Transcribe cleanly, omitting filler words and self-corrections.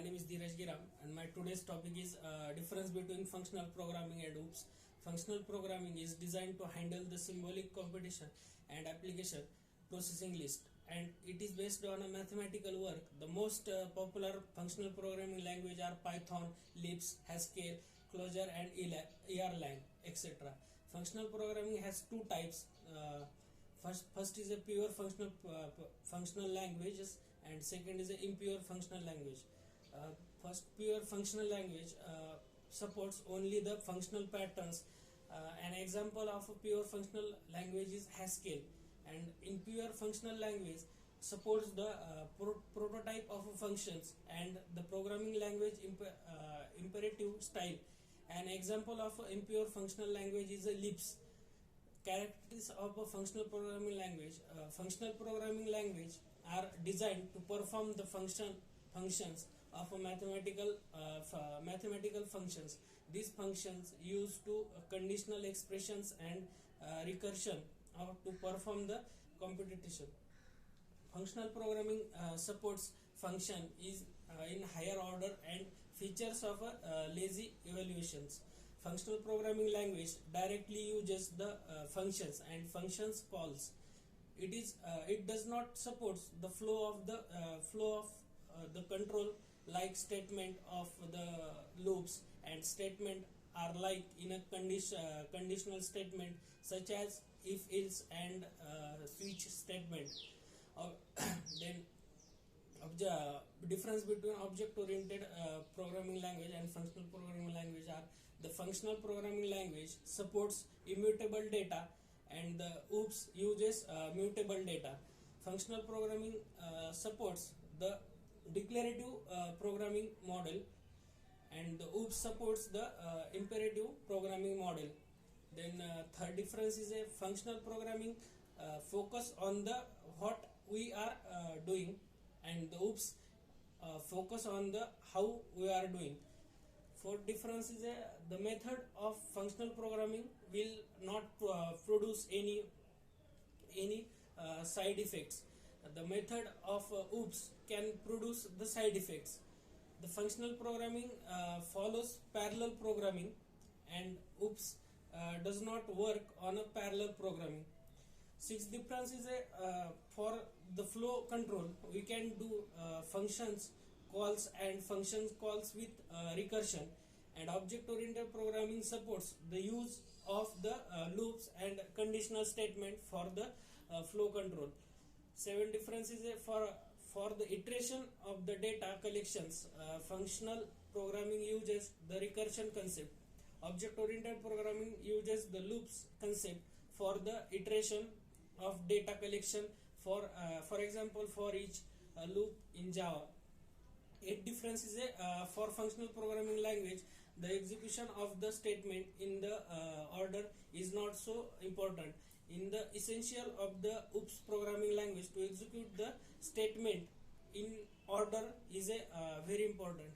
My name is Dheeraj Giram, and my today's topic is difference between functional programming and OOPS. Functional programming is designed to handle the symbolic computation and application processing list, and it is based on a mathematical work. The most popular functional programming language are Python, Lisp, Haskell, Clojure, and Erlang, etc. Functional programming has two types. First is a pure functional languages, and second is a impure functional language. First, pure functional language supports only the functional patterns. An example of a pure functional language is Haskell, and impure functional language supports the prototype of functions and the programming language imperative style. An example of impure functional language is a Lisp. Characteristics of a functional programming language. Functional programming language are designed to perform the functions of a mathematical functions. These functions used to conditional expressions and recursion to perform the computation. Functional programming supports function is in higher order and features of lazy evaluations. Functional programming language directly uses the functions and functions calls. It does not support the flow of the control like statement of the loops, and statement are like in a conditional statement such as if else and switch statement. Then difference between object-oriented programming language and functional programming language are: the functional programming language supports immutable data, and the OOPS uses mutable data. Functional programming supports the declarative programming model, and the OOPS supports the imperative programming model. Then third difference is a functional programming focus on the what we are doing, and the OOPS focus on the how we are doing. Fourth difference is the method of functional programming will not produce any side effects. The method of OOPS can produce the side effects. The functional programming follows parallel programming, and OOPS does not work on a parallel programming. Sixth difference is for the flow control, we can do functions calls and functions calls with recursion, and object-oriented programming supports the use of the loops and conditional statement for the flow control. Seventh difference is for the iteration of the data collections, functional programming uses the recursion concept. Object-oriented programming uses the loops concept for the iteration of data collection, for example for each loop in Java. Eighth difference is for functional programming language, the execution of the statement in the order is not so important. In the essential of the OOPS programming language, to execute the statement in order is very important.